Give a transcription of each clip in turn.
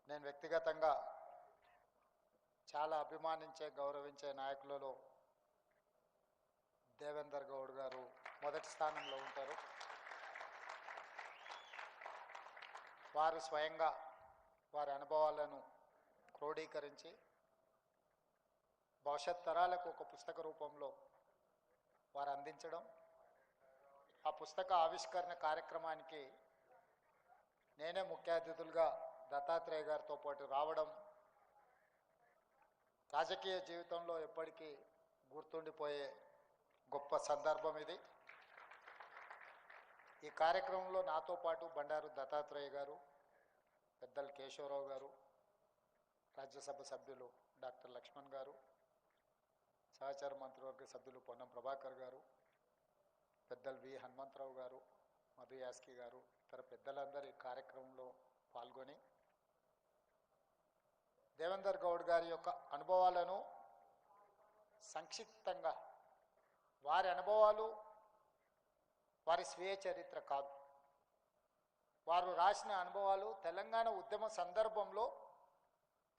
నేను వ్యక్తిగతంగా చాలా అభిమానించే గౌరవించే నాయకులలో దేవేందర్ గౌడ్ గారు మొదటి స్థానంలో ఉంటారు. వారు స్వయంగా వారి అనుభవాలను క్రోడీకరించి భవిష్యత్ తరాలకు ఒక పుస్తక రూపంలో వారు అందించడం, ఆ పుస్తక ఆవిష్కరణ కార్యక్రమానికి నేనే ముఖ్య అతిథులుగా దత్తాత్రేయ గారితో పాటు రావడం రాజకీయ జీవితంలో ఎప్పటికీ గుర్తుండిపోయే గొప్ప సందర్భం ఇది. ఈ కార్యక్రమంలో నాతో పాటు బండారు దత్తాత్రేయ గారు, పెద్దలు కేశవరావు గారు, రాజ్యసభ సభ్యులు డాక్టర్ లక్ష్మణ్ గారు, సహచార మంత్రివర్గ సభ్యులు పొన్నం ప్రభాకర్ గారు, పెద్దలు వి హనుమంతరావు గారు, మధు యాస్కి గారు, ఇతర పెద్దలందరూ ఈ కార్యక్రమంలో పాల్గొని దేవేందర్ గౌడ్ గారి యొక్క అనుభవాలను సంక్షిప్తంగా, వారి అనుభవాలు వారి స్వీయ చరిత్ర కాదు, వారు రాసిన అనుభవాలు తెలంగాణ ఉద్యమ సందర్భంలో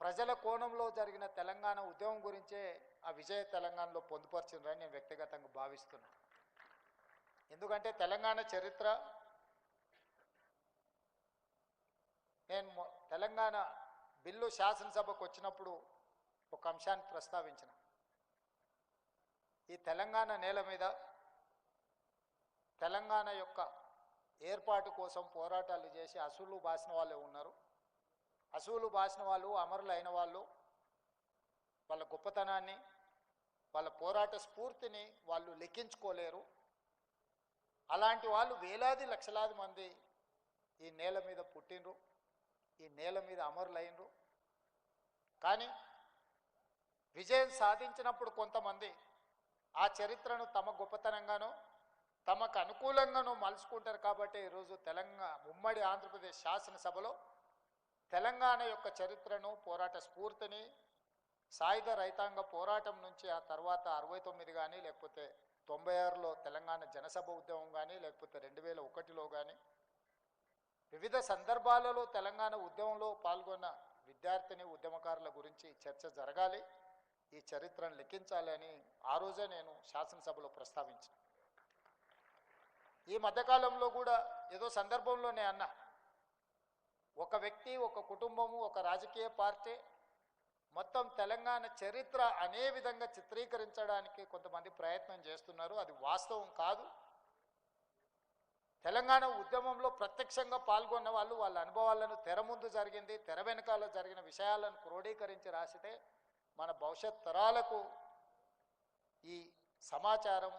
ప్రజల కోణంలో జరిగిన తెలంగాణ ఉద్యమం గురించే ఆ విజయ తెలంగాణలో పొందుపరిచిందని నేను వ్యక్తిగతంగా భావిస్తున్నాను. ఎందుకంటే తెలంగాణ చరిత్ర, నేను తెలంగాణ బిల్లు శాసనసభకు వచ్చినప్పుడు ఒక అంశాన్ని ప్రస్తావించిన. ఈ తెలంగాణ నేల మీద తెలంగాణ యొక్క ఏర్పాటు కోసం పోరాటాలు చేసి అసూలు బాసిన వాళ్ళే ఉన్నారు. అసూలు బాసిన వాళ్ళు, అమరులు అయిన వాళ్ళు, వాళ్ళ గొప్పతనాన్ని, వాళ్ళ పోరాట స్ఫూర్తిని వాళ్ళు లెక్కించుకోలేరు. అలాంటి వాళ్ళు వేలాది లక్షలాది మంది ఈ నేల మీద పుట్టినరు, ఈ నేల మీద అమరులైనరు. కానీ విజయం సాధించినప్పుడు కొంతమంది ఆ చరిత్రను తమ గొప్పతనంగానో తమకు అనుకూలంగానూ మలుచుకుంటారు. కాబట్టి ఈరోజు ఉమ్మడి ఆంధ్రప్రదేశ్ శాసనసభలో తెలంగాణ యొక్క చరిత్రను, పోరాట స్ఫూర్తిని, సాయుధ రైతాంగ పోరాటం నుంచి ఆ తర్వాత 69 కానీ, లేకపోతే 96లో తెలంగాణ జనసభ ఉద్యమం కానీ, లేకపోతే 2001లో కానీ వివిధ సందర్భాలలో తెలంగాణ ఉద్యమంలో పాల్గొన్న విద్యార్థిని ఉద్యమకారుల గురించి చర్చ జరగాలి, ఈ చరిత్రను లెక్కించాలి అని ఆ రోజే నేను శాసనసభలో ప్రస్తావించిన. ఈ మధ్యకాలంలో కూడా ఏదో సందర్భంలో నేను అన్నా, ఒక వ్యక్తి, ఒక కుటుంబము, ఒక రాజకీయ పార్టీ మొత్తం తెలంగాణ చరిత్ర అనే విధంగా చిత్రీకరించడానికి కొంతమంది ప్రయత్నం చేస్తున్నారు. అది వాస్తవం కాదు. తెలంగాణ ఉద్యమంలో ప్రత్యక్షంగా పాల్గొన్న వాళ్ళు వాళ్ళ అనుభవాలను తెర ముందు జరిగింది, తెర వెనకాల జరిగిన విషయాలను క్రోడీకరించి రాసితే మన భవిష్యత్ తరాలకు ఈ సమాచారం,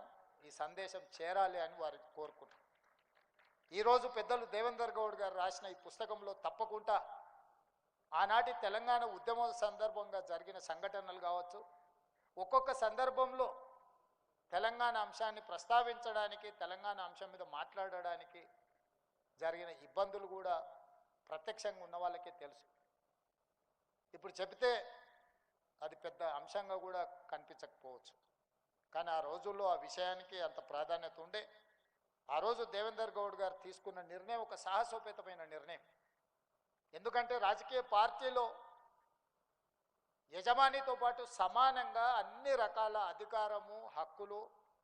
ఈ సందేశం చేరాలి అని వారు కోరుకున్నారు. ఈరోజు పెద్దలు దేవేందర్ గౌడ్ గారు రాసిన ఈ పుస్తకంలో తప్పకుండా ఆనాటి తెలంగాణ ఉద్యమ సందర్భంగా జరిగిన సంఘటనలు కావచ్చు, ఒక్కొక్క సందర్భంలో తెలంగాణ అంశాన్ని ప్రస్తావించడానికి, తెలంగాణ అంశం మీద మాట్లాడడానికి జరిగిన ఇబ్బందులు కూడా ప్రత్యక్షంగా ఉన్న వాళ్ళకే తెలుసు. ఇప్పుడు చెబితే అది పెద్ద అంశంగా కూడా కనిపించకపోవచ్చు, కానీ ఆ రోజుల్లో ఆ విషయానికి అంత ప్రాధాన్యత ఉండే. ఆ రోజు దేవేందర్ గౌడ్ గారు తీసుకున్న నిర్ణయం ఒక సాహసోపేతమైన నిర్ణయం. ఎందుకంటే రాజకీయ పార్టీలో యజమానితో పాటు సమానంగా అన్ని రకాల అధికారము, హక్కులు,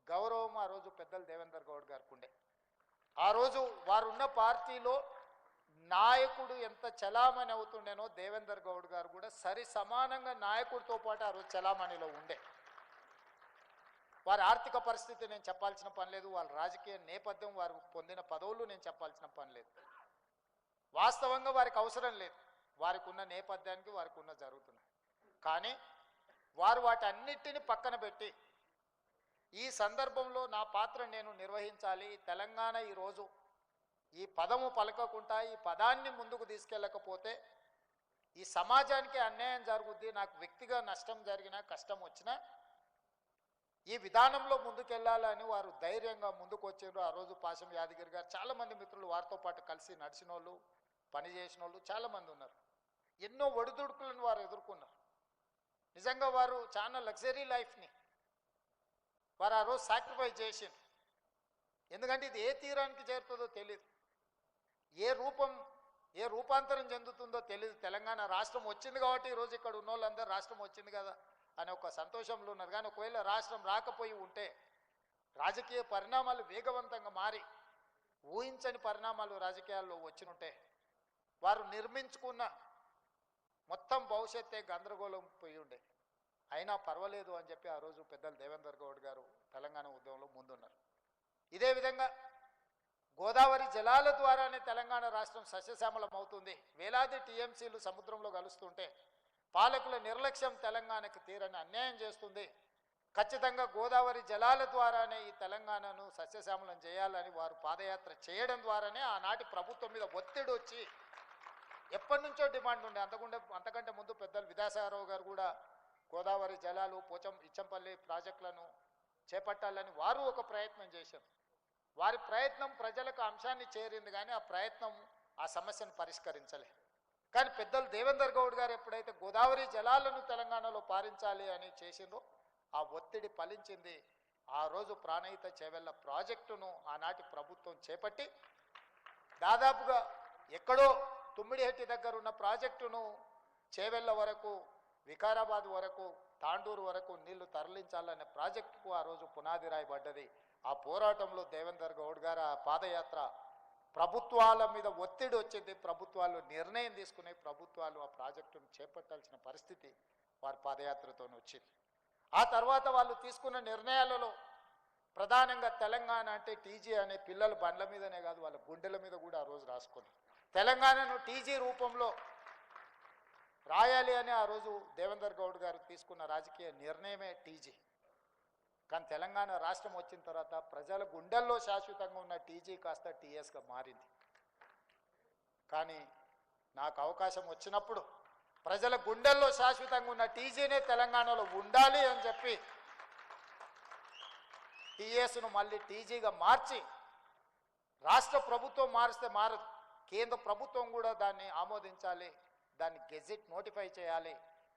గౌరవం ఆ రోజు పెద్దలు దేవేందర్ గౌడ్ గారికి ఉండే. ఆ రోజు వారు ఉన్న పార్టీలో నాయకుడు ఎంత చలామణి అవుతుండేనో దేవేందర్ గౌడ్ గారు కూడా సరి సమానంగా నాయకుడితో పాటు ఆ రోజు చలామణిలో ఉండే. వారి ఆర్థిక పరిస్థితి నేను చెప్పాల్సిన పని లేదు, వాళ్ళ రాజకీయ నేపథ్యం, వారు పొందిన పదవులు నేను చెప్పాల్సిన పని లేదు. వాస్తవంగా వారికి అవసరం లేదు, వారికి ఉన్న నేపథ్యానికి వారికి ఉన్న జరుగుతున్నాయి. కానీ వారు వాటన్నిటిని పక్కన పెట్టి ఈ సందర్భంలో నా పాత్ర నేను నిర్వహించాలి, తెలంగాణ ఈరోజు ఈ పదము పలకకుండా ఈ పదాన్ని ముందుకు తీసుకెళ్ళకపోతే ఈ సమాజానికి అన్యాయం జరుగుద్ది, నాకు వ్యక్తిగా నష్టం జరిగినా, కష్టం వచ్చినా ఈ విధానంలో ముందుకెళ్ళాలని వారు ధైర్యంగా ముందుకు వచ్చారు. ఆ రోజు పాశం యాదగిరి గారు, చాలామంది మిత్రులు వారితో పాటు కలిసి నడిచిన వాళ్ళు, పనిచేసిన వాళ్ళు చాలామంది ఉన్నారు. ఎన్నో ఒడిదుడుకులను వారు ఎదుర్కొన్నారు. నిజంగా వారు చాలా లగ్జరీ లైఫ్ని వారు ఆ రోజు సాక్రిఫైస్ చేసింది. ఎందుకంటే ఇది ఏ తీరానికి చేరుతుందో తెలియదు, ఏ రూపం ఏ రూపాంతరం చెందుతుందో తెలియదు. తెలంగాణ రాష్ట్రం వచ్చింది కాబట్టి ఈరోజు ఇక్కడ ఉన్న వాళ్ళందరూ రాష్ట్రం వచ్చింది కదా అనే ఒక సంతోషంలో ఉన్నారు. కానీ ఒకవేళ రాష్ట్రం రాకపోయి ఉంటే రాజకీయ పరిణామాలు వేగవంతంగా మారి ఊహించని పరిణామాలు రాజకీయాల్లో వచ్చినుంటే వారు నిర్మించుకున్న మొత్తం భవిష్యత్తే గందరగోళం పోయి ఉండే. అయినా పర్వాలేదు అని చెప్పి ఆ రోజు పెద్దలు దేవేందర్ గౌడ్ గారు తెలంగాణ ఉద్యమంలో ముందున్నారు. ఇదే విధంగా గోదావరి జలాల ద్వారానే తెలంగాణ రాష్ట్రం సస్యశ్యామలం అవుతుంది. వేలాది టీఎంసీలు సముద్రంలో కలుస్తుంటే పాలకుల నిర్లక్ష్యం తెలంగాణకు తీరని అన్యాయం చేస్తుంది. ఖచ్చితంగా గోదావరి జలాల ద్వారానే ఈ తెలంగాణను సస్యశ్యామలం చేయాలని వారు పాదయాత్ర చేయడం ద్వారానే ఆనాటి ప్రభుత్వం మీద ఒత్తిడి వచ్చి ఎప్పటి నుంచో డిమాండ్ ఉండే. అంతకంటే ముందు పెద్దలు విద్యాసాగరరావు గారు కూడా గోదావరి జలాలు ఇచ్చంపల్లి ప్రాజెక్టులను చేపట్టాలని వారు ఒక ప్రయత్నం చేశారు. వారి ప్రయత్నం ప్రజలకు అంశాన్ని చేరింది, కానీ ఆ ప్రయత్నం ఆ సమస్యను పరిష్కరించలే. కానీ పెద్దలు దేవేందర్ గౌడ్ గారు ఎప్పుడైతే గోదావరి జలాలను తెలంగాణలో పారించాలి అని చేసిండ్రో ఆ ఒత్తిడి ఫలించింది. ఆ రోజు ప్రాణహిత చేవెళ్ళ ప్రాజెక్టును ఆనాటి ప్రభుత్వం చేపట్టి దాదాపుగా ఎక్కడో తుమ్మిడిహెట్టి దగ్గర ఉన్న ప్రాజెక్టును చేవెళ్ళ వరకు, వికారాబాద్ వరకు, తాండూరు వరకు నీళ్లు తరలించాలనే ప్రాజెక్టుకు ఆ రోజు పునాది రాయబడ్డది. ఆ పోరాటంలో దేవేందర్ గౌడ్ గారు ఆ పాదయాత్ర ప్రభుత్వాల మీద ఒత్తిడి వచ్చింది. ప్రభుత్వాలు నిర్ణయం తీసుకునే ప్రభుత్వాలు ఆ ప్రాజెక్టును చేపట్టాల్సిన పరిస్థితి వారి పాదయాత్రతో వచ్చింది. ఆ తర్వాత వాళ్ళు తీసుకున్న నిర్ణయాలలో ప్రధానంగా తెలంగాణ అంటే టీజీ అనే పిల్లలు బండ్ల మీదనే కాదు వాళ్ళ గుండెల మీద కూడా ఆ రోజు రాసుకున్నారు. తెలంగాణను టీజీ రూపంలో రాయాలి అని ఆ రోజు దేవేందర్ గౌడ్ గారు తీసుకున్న రాజకీయ నిర్ణయమే టీజీ. కానీ తెలంగాణ రాష్ట్రం వచ్చిన తర్వాత ప్రజల గుండెల్లో శాశ్వతంగా ఉన్న టీజీ కాస్త టీఎస్గా మారింది. కానీ నాకు అవకాశం వచ్చినప్పుడు ప్రజల గుండెల్లో శాశ్వతంగా ఉన్న టీజీనే తెలంగాణలో ఉండాలి అని చెప్పి టీఎస్ను మళ్ళీ టీజీగా మార్చి, రాష్ట్ర ప్రభుత్వం మారిస్తే మారదు, కేంద్ర ప్రభుత్వం కూడా దాన్ని ఆమోదించాలి, దాన్ని గెజిట్ నోటిఫై చేయాలి.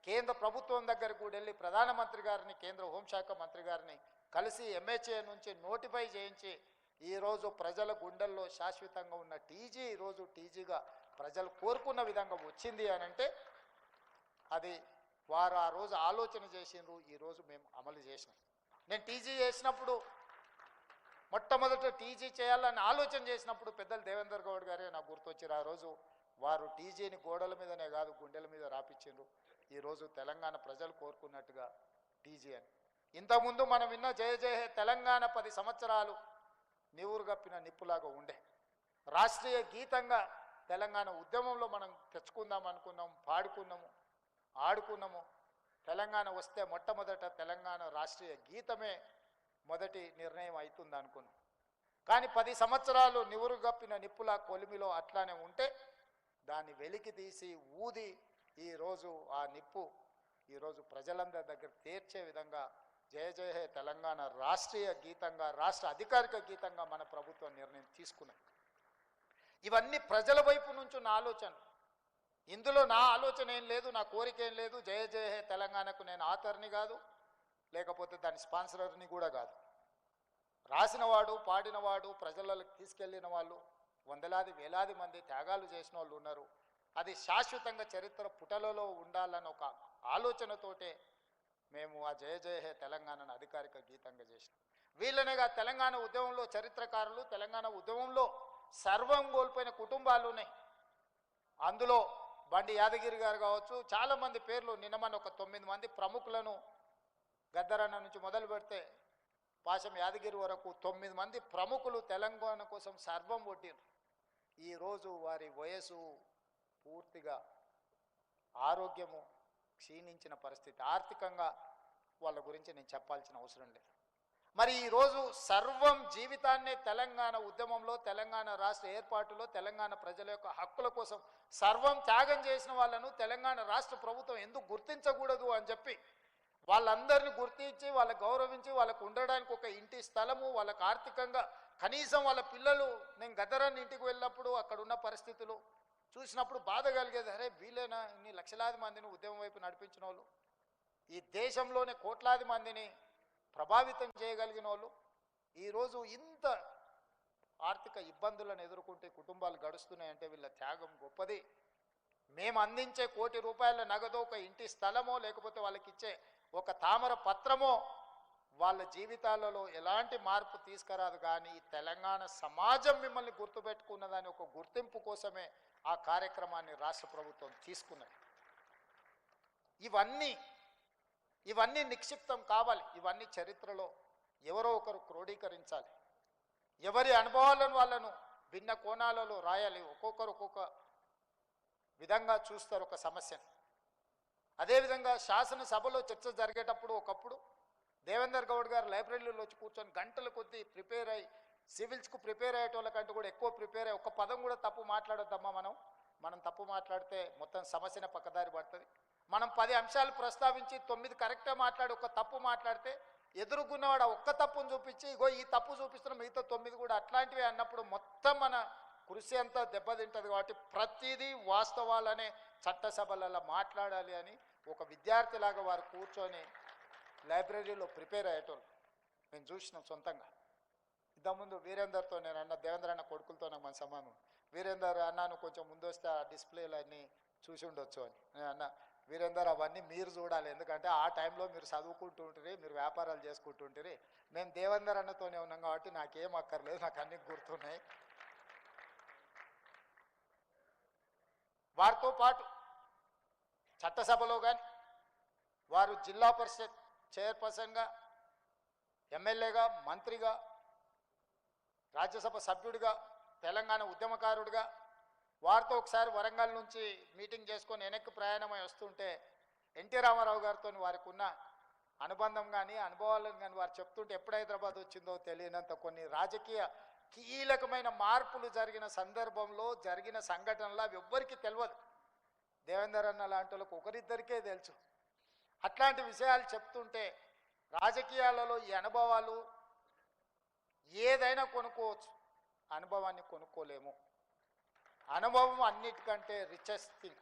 కేంద్ర ప్రభుత్వం దగ్గరకు కూడా వెళ్ళి ప్రధానమంత్రి గారిని, కేంద్ర హోంశాఖ మంత్రి గారిని కలిసి ఎంహెచ్ఏ నుంచి నోటిఫై చేయించి ఈరోజు ప్రజల గుండెల్లో శాశ్వతంగా ఉన్న టీజీ ఈరోజు టీజీగా ప్రజలు కోరుకున్న విధంగా వచ్చింది అని అంటే అది వారు ఆ రోజు ఆలోచన చేసిండ్రు, ఈరోజు మేము అమలు చేసినాం. నేను టీజీ చేసినప్పుడు మొట్టమొదట టీజీ చేయాలని ఆలోచన చేసినప్పుడు పెద్దలు దేవేందర్ గౌడ్ గారే నాకు గుర్తొచ్చారు. ఆ రోజు వారు టీజీని గోడల మీదనే కాదు గుండెల మీద రాపిచ్చిండ్రు. ఈరోజు తెలంగాణ ప్రజలు కోరుకున్నట్టుగా టీజీ అని. ఇంతకుముందు మనం విన్న జయ జయ హే తెలంగాణ 10 సంవత్సరాలు నీవురు గప్పిన నిప్పులాగా ఉండే. రాష్ట్రీయ గీతంగా తెలంగాణ ఉద్యమంలో మనం తెచ్చుకుందాం అనుకున్నాం, పాడుకున్నాము, ఆడుకున్నాము. తెలంగాణ వస్తే మొట్టమొదట తెలంగాణ రాష్ట్రీయ గీతమే మొదటి నిర్ణయం అవుతుంది అనుకున్నాం. కానీ 10 సంవత్సరాలు నివురు గప్పిన నిప్పులా కొలిమిలో అట్లానే ఉంటే దాన్ని వెలికి తీసి ఊది ఈరోజు ఆ నిప్పు ఈరోజు ప్రజలందరి దగ్గర తీర్చే విధంగా జయ జయ హే తెలంగాణ రాష్ట్రీయ గీతంగా, రాష్ట్ర అధికారిక గీతంగా మన ప్రభుత్వం నిర్ణయం తీసుకున్నది. ఇవన్నీ ప్రజల వైపు నుంచి నా ఆలోచన. ఇందులో నా ఆలోచన ఏం లేదు, నా కోరిక ఏం లేదు. జయ జయ హే తెలంగాణకు నేను ఆథర్ని కాదు, లేకపోతే దాని స్పాన్సర్ని కూడా కాదు. రాసినవాడు, పాడినవాడు, ప్రజలకు తీసుకెళ్ళిన వాళ్ళు వందలాది వేలాది మంది త్యాగాలు చేసిన వాళ్ళు ఉన్నారు. అది శాశ్వతంగా చరిత్ర పుటలలో ఉండాలన్న ఒక ఆలోచనతోటే మేము ఆ జయ జయ హే తెలంగాణను అధికారిక గీతంగా చేసినాం. వీళ్ళనేగా తెలంగాణ ఉద్యమంలో చరిత్రకారులు, తెలంగాణ ఉద్యమంలో సర్వం కోల్పోయిన కుటుంబాలు ఉన్నాయి. అందులో బండి యాదగిరి గారు కావచ్చు, చాలామంది పేర్లు నిన్నమని ఒక 9 మంది ప్రముఖులను గద్దరన్న నుంచి మొదలు పెడితే పాశం యాదగిరి వరకు 9 మంది ప్రముఖులు తెలంగాణ కోసం సర్వం కొట్టిరు. ఈరోజు వారి వయసు పూర్తిగా, ఆరోగ్యము క్షీణించిన పరిస్థితి, ఆర్థికంగా వాళ్ళ గురించి నేను చెప్పాల్సిన అవసరం లేదు. మరి ఈరోజు సర్వం జీవితాన్నే తెలంగాణ ఉద్యమంలో, తెలంగాణ రాష్ట్ర ఏర్పాటులో, తెలంగాణ ప్రజల యొక్క హక్కుల కోసం సర్వం త్యాగం చేసిన వాళ్ళను తెలంగాణ రాష్ట్ర ప్రభుత్వం ఎందుకు గుర్తించకూడదు అని చెప్పి వాళ్ళందరినీ గుర్తించి, వాళ్ళకు గౌరవించి, వాళ్ళకు ఉండడానికి ఒక ఇంటి స్థలము, వాళ్ళకు ఆర్థికంగా కనీసం వాళ్ళ పిల్లలు, నేను గద్దరాన్ని ఇంటికి వెళ్ళినప్పుడు అక్కడ ఉన్న పరిస్థితులు చూసినప్పుడు బాధ కలిగేది. అరే వీళ్ళేనా ఇన్ని లక్షలాది మందిని ఉద్యమం వైపు నడిపించిన వాళ్ళు, ఈ దేశంలోనే కోట్లాది మందిని ప్రభావితం చేయగలిగిన వాళ్ళు ఈరోజు ఇంత ఆర్థిక ఇబ్బందులను ఎదుర్కొంటే కుటుంబాలు గడుస్తున్నాయంటే వీళ్ళ త్యాగం గొప్పది. మేము అందించే ₹1,00,00,000 నగదో, ఒక ఇంటి స్థలమో, లేకపోతే వాళ్ళకి ఇచ్చే ఒక తామర పత్రమో వాళ్ళ జీవితాలలో ఎలాంటి మార్పు తీసుకురాదు. కానీ తెలంగాణ సమాజం మిమ్మల్ని గుర్తుపెట్టుకున్నదని ఒక గుర్తింపు కోసమే ఆ కార్యక్రమాన్ని రాష్ట్ర ప్రభుత్వం తీసుకున్నది. ఇవన్నీ నిక్షిప్తం కావాలి. ఇవన్నీ చరిత్రలో ఎవరో ఒకరు క్రోడీకరించాలి. ఎవరి అనుభవాలను వాళ్ళను భిన్న కోణాలలో రాయాలి. ఒక్కొక్కరు ఒక్కొక్క విధంగా చూస్తారు ఒక సమస్యను. అదేవిధంగా శాసనసభలో చర్చ జరిగేటప్పుడు ఒకప్పుడు దేవేందర్ గౌడ్ గారు లైబ్రరీలో వచ్చి కూర్చొని గంటల కొద్దీ ప్రిపేర్ అయ్యి, సివిల్స్కు ప్రిపేర్ అయ్యేటోళ్ళకంటూ కూడా ఎక్కువ ప్రిపేర్ అయ్యి, ఒక్క పదం కూడా తప్పు మాట్లాడొద్దమ్మా. మనం తప్పు మాట్లాడితే మొత్తం సమస్యనే పక్కదారి పడుతుంది. మనం 10 అంశాలు ప్రస్తావించి 9 కరెక్ట్గా మాట్లాడి ఒక తప్పు మాట్లాడితే ఎదుర్కొన్నవాడు ఒక్క తప్పును చూపించి ఇగో ఈ తప్పు చూపిస్తున్న మిగతా 9 కూడా అట్లాంటివి అన్నప్పుడు మొత్తం మన కృషి అంతా దెబ్బతింటుంది. కాబట్టి ప్రతిదీ వాస్తవాలనే చట్టసభలలో మాట్లాడాలి అని ఒక విద్యార్థిలాగా వారు కూర్చొని లైబ్రరీలో ప్రిపేర్ అయ్యేటోళ్ళు మేము చూసినాం సొంతంగా. ఇంతకుముందు వీరేందర్తో నేను అన్న, దేవేంద్ర అన్న కొడుకులతో నాకు మన సంబంధం. వీరేందర్ అన్నాను కొంచెం ముందు వస్తే ఆ డిస్ప్లేలు అన్నీ చూసి ఉండొచ్చు అని నేను అన్న. వీరేందర్ అవన్నీ మీరు చూడాలి, ఎందుకంటే ఆ టైంలో మీరు చదువుకుంటూ ఉంటుంది, మీరు వ్యాపారాలు చేసుకుంటుంటారు. మేము దేవేందర్ అన్నతోనే ఉన్నాం కాబట్టి నాకేం అక్కర్లేదు, నాకు అన్నీ గుర్తున్నాయి. వారితో పాటు చట్టసభలో కానీ వారు జిల్లా పరిషత్ చైర్పర్సన్గా, ఎమ్మెల్యేగా, మంత్రిగా, రాజ్యసభ సభ్యుడిగా, తెలంగాణ ఉద్యమకారుడిగా వారితో ఒకసారి వరంగల్ నుంచి మీటింగ్ చేసుకొని వెనక్కి ప్రయాణమై వస్తుంటే ఎన్టీ రామారావు గారితో వారికి ఉన్న అనుబంధం కానీ అనుభవాలను కానీ వారు చెప్తుంటే ఎప్పుడు హైదరాబాద్ వచ్చిందో తెలియనంత కొన్ని రాజకీయ కీలకమైన మార్పులు జరిగిన సందర్భంలో జరిగిన సంఘటనలు అవి ఎవ్వరికీ తెలియదు. దేవేందర్ అన్న లాంటి వాళ్ళకు ఒకరిద్దరికే తెలుసు. అట్లాంటి విషయాలు చెప్తుంటే రాజకీయాలలో ఈ అనుభవాలు ఏదైనా కొనుక్కోవచ్చు, అనుభవాన్ని కొనుక్కోలేము. అనుభవం అన్నిటికంటే రిచెస్ట్ థింగ్.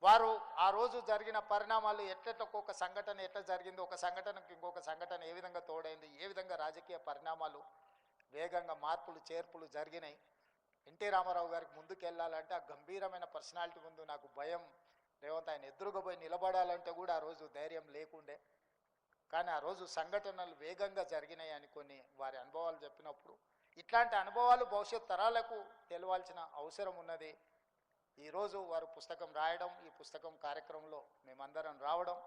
వారు ఆ రోజు జరిగిన పరిణామాలు ఒక్కొక్క సంఘటన ఎట్లా జరిగింది, ఒక సంఘటనకు ఇంకొక సంఘటన ఏ విధంగా తోడైంది, ఏ విధంగా రాజకీయ పరిణామాలు వేగంగా మార్పులు చేర్పులు జరిగినాయి. ఎన్టీ రామారావు గారికి ముందుకు వెళ్ళాలంటే ఆ గంభీరమైన పర్సనాలిటీ ముందు నాకు భయం. రేవంత్ ఆయన ఎదురుగా పోయి నిలబడాలంటే కూడా ఆ రోజు ధైర్యం లేకుండే. కానీ ఆ రోజు సంఘటనలు వేగంగా జరిగినాయి అని కొన్ని వారి అనుభవాలు చెప్పినప్పుడు ఇట్లాంటి అనుభవాలు భవిష్యత్ తరాలకు తెలియాల్సిన అవసరం ఉన్నది. ఈరోజు వారు పుస్తకం రాయడం, ఈ పుస్తకం కార్యక్రమంలో మేమందరం రావడం,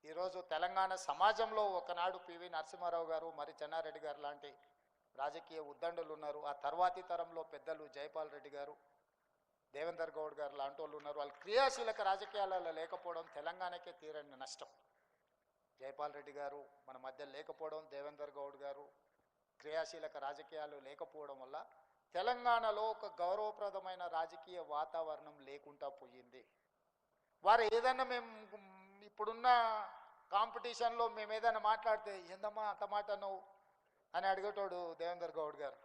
ఈరోజు తెలంగాణ సమాజంలో ఒకనాడు పివి నరసింహారావు గారు, మరి చెన్నారెడ్డి గారు లాంటి రాజకీయ ఉద్దండులు ఉన్నారు. ఆ తర్వాతి తరంలో పెద్దలు జైపాల్ రెడ్డి గారు, దేవేందర్ గౌడ్ గారు లాంటి వాళ్ళు ఉన్నారు. వాళ్ళు క్రియాశీలక రాజకీయాలలో లేకపోవడం తెలంగాణకే తీరని నష్టం. జైపాల్ రెడ్డి గారు మన మధ్య లేకపోవడం, దేవేందర్ గౌడ్ గారు క్రియాశీలక రాజకీయాలు లేకపోవడం వల్ల తెలంగాణలో ఒక గౌరవప్రదమైన రాజకీయ వాతావరణం లేకుండా పోయింది. వారు ఏదైనా మేము ఇప్పుడున్న కాంపిటీషన్లో మేము ఏదైనా మాట్లాడితే ఏందమ్మా అంత మాట నువ్వు అని అడిగేటోడు దేవేందర్ గౌడ్ గారు.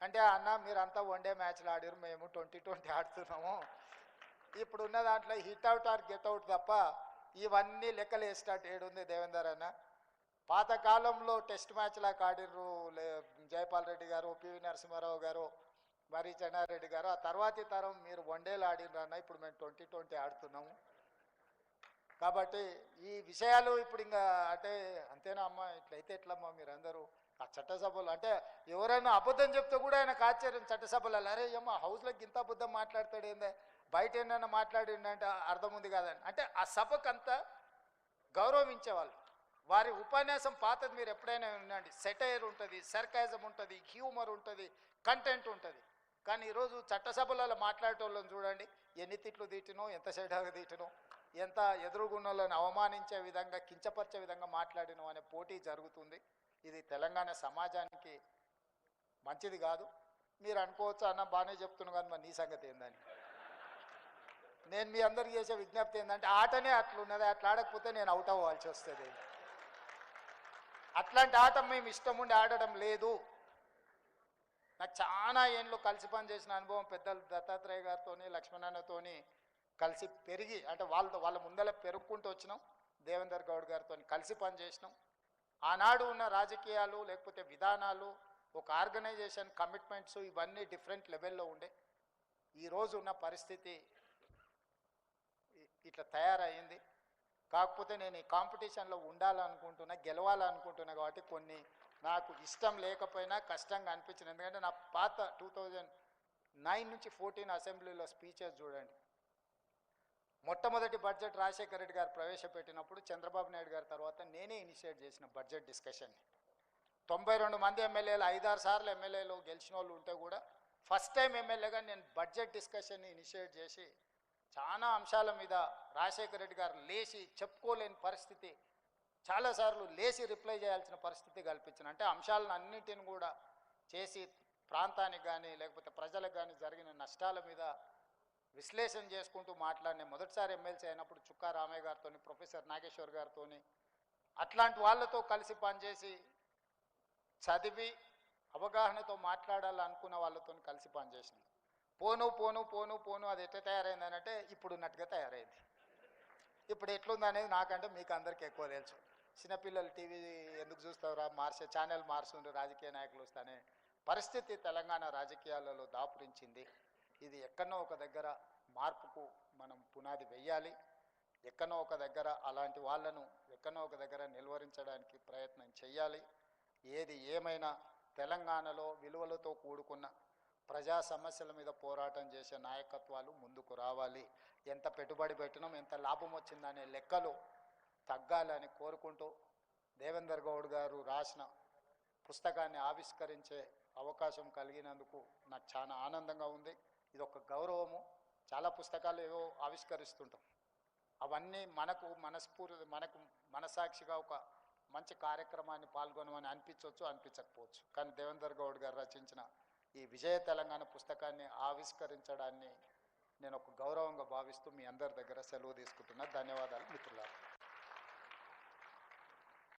అంటే అన్న మీరంతా వన్డే మ్యాచ్లు ఆడారు, మేము 2020 ఆడుతున్నాము. ఇప్పుడున్న దాంట్లో hit out or get out తప్ప ఇవన్నీ లెక్కలు వేసేటట్టు ఏడుంది దేవేందర్ అన్న. పాతకాలంలో టెస్ట్ మ్యాచ్లాగా ఆడిర్రు జైపాల్ రెడ్డి గారు, పివి నరసింహారావు గారు, మరి చెన్నారెడ్డి గారు. ఆ తర్వాతి తరం మీరు వన్డేలు ఆడిర్రు అన్న, ఇప్పుడు మేము 2020 ఆడుతున్నాము. కాబట్టి ఈ విషయాలు ఇప్పుడు ఇంకా అంటే అంతేనా అమ్మా, ఇట్లయితే ఎట్లమ్మా మీరందరూ ఆ చట్టసభలు అంటే ఎవరైనా అబద్ధం చెప్తే కూడా ఆయనకు ఆశ్చర్యం. చట్టసభలలో అరే అమ్మ హౌస్లోకి ఇంత అబద్ధం మాట్లాడతాడు ఏందే, బయట ఏమైనా మాట్లాడిండంటే అర్థం ఉంది కాదని. అంటే ఆ సభకు అంతా గౌరవించేవాళ్ళు. వారి ఉపన్యాసం పాతది మీరు ఎప్పుడైనా వినండి, సెటైర్ ఉంటుంది, సర్కాజం ఉంటుంది, హ్యూమర్ ఉంటుంది, కంటెంట్ ఉంటుంది. కానీ ఈరోజు చట్టసభలలో మాట్లాడేటోళ్ళని చూడండి, ఎన్ని తిట్లు తీటినో, ఎంత సెటాగా తీటినో, ఎంత ఎదురుగున్నోళ్ళని అవమానించే విధంగా కించపరిచే విధంగా మాట్లాడినో అనే పోటీ జరుగుతుంది. ఇది తెలంగాణ సమాజానికి మంచిది కాదు. మీరు అనుకోవచ్చు అన్న బాగానే చెప్తున్నాను కానీ మరి నీ సంగతి ఏందని. నేను మీ అందరికి చేసే విజ్ఞప్తి ఏంటంటే ఆటనే అట్లున్నది, అట్లా ఆడకపోతే నేను అవుట్ అవ్వాల్సి వస్తుంది. అట్లాంటి ఆట మేము ఇష్టం ఉండి ఆడడం లేదు. నాకు చాలా ఏళ్ళు కలిసి పనిచేసిన అనుభవం పెద్దలు దత్తాత్రేయ గారితో, లక్ష్మణన్నతోని కలిసి పెరిగి అంటే వాళ్ళ ముందర పెరుగుకుంటూ వచ్చినాం. దేవేందర్ గౌడ్ గారితో కలిసి పనిచేసినాం. ఆనాడు ఉన్న రాజకీయాలు లేకపోతే విధానాలు ఒక ఆర్గనైజేషన్ కమిట్మెంట్స్ ఇవన్నీ డిఫరెంట్ లెవెల్లో ఉండే ఈరోజు ఉన్న పరిస్థితి ఇట్లా తయారయ్యింది. కాకపోతే నేను ఈ కాంపిటీషన్లో ఉండాలనుకుంటున్నా, గెలవాలనుకుంటున్నా కాబట్టి కొన్ని నాకు ఇష్టం లేకపోయినా కష్టంగా అనిపించింది. ఎందుకంటే నా పాత 2009 నుంచి 14 అసెంబ్లీలో స్పీచెస్ చూడండి. మొట్టమొదటి బడ్జెట్ రాజశేఖర రెడ్డి గారు ప్రవేశపెట్టినప్పుడు చంద్రబాబు నాయుడు గారి తర్వాత నేనే ఇనిషియేట్ చేసిన బడ్జెట్ డిస్కషన్ని. 92 మంది ఎమ్మెల్యేలు 5-6 సార్లు ఎమ్మెల్యేలు గెలిచిన వాళ్ళు ఉంటే కూడా ఫస్ట్ టైం ఎమ్మెల్యేగా నేను బడ్జెట్ డిస్కషన్ని ఇనిషియేట్ చేసి చాలా అంశాల మీద రాజశేఖర రెడ్డి గారు లేచి చెప్పుకోలేని పరిస్థితి, చాలాసార్లు లేచి రిప్లై చేయాల్సిన పరిస్థితి కల్పించిన. అంటే అంశాలను అన్నింటిని కూడా చేసి ప్రాంతానికి కానీ లేకపోతే ప్రజలకు కానీ జరిగిన నష్టాల మీద విశ్లేషణ చేసుకుంటూ మాట్లాడిన మొదటిసారి ఎమ్మెల్సీ అయినప్పుడు చుక్కా రామయ్య గారితో, ప్రొఫెసర్ నాగేశ్వర్ గారితో అట్లాంటి వాళ్ళతో కలిసి పనిచేసి చదివి అవగాహనతో మాట్లాడాలనుకున్న వాళ్ళతో కలిసి పనిచేసింది. పోను పోను పోను పోను అది ఎట్లా తయారైంది అని అంటే ఇప్పుడున్నట్టుగా తయారైంది. ఇప్పుడు ఎట్లుందనేది నాకంటే మీకు అందరికీ ఎక్కువ తెలుసు. చిన్నపిల్లలు టీవీ ఎందుకు చూస్తారా, మార్చే ఛానల్ మార్చుండ్రు రాజకీయ నాయకులు వస్తానే పరిస్థితి తెలంగాణ రాజకీయాలలో దాపురించింది. ఇది ఎక్కడో ఒక దగ్గర మార్పుకు మనం పునాది వెయ్యాలి. ఎక్కడో ఒక దగ్గర అలాంటి వాళ్ళను ఎక్కడో ఒక దగ్గర నిలువరించడానికి ప్రయత్నం చేయాలి. ఏది ఏమైనా తెలంగాణలో విలువలతో కూడుకున్న ప్రజా సమస్యల మీద పోరాటం చేసే నాయకత్వాలు ముందుకు రావాలి. ఎంత పెట్టుబడి పెట్టినాం, ఎంత లాభం వచ్చిందనే లెక్కలు తగ్గాలని కోరుకుంటూ దేవేందర్ గౌడ్ గారు రాసిన పుస్తకాన్ని ఆవిష్కరించే అవకాశం కలిగినందుకు నాకు చాలా ఆనందంగా ఉంది. ఇది ఒక గౌరవము. చాలా పుస్తకాలు ఏవో ఆవిష్కరిస్తుంటాం, అవన్నీ మనకు మనసాక్షిగా ఒక మంచి కార్యక్రమాన్ని పాల్గొనమని అనిపించవచ్చు, అనిపించకపోవచ్చు. కానీ దేవేందర్ గౌడ్ గారు రచించిన ఈ విజయ తెలంగాణ పుస్తకాన్ని ఆవిష్కరించడాన్ని నేను ఒక గౌరవంగా భావిస్తూ మీ అందరి దగ్గర సెలవు తీసుకుంటున్నా. ధన్యవాదాలు మిత్రులారా.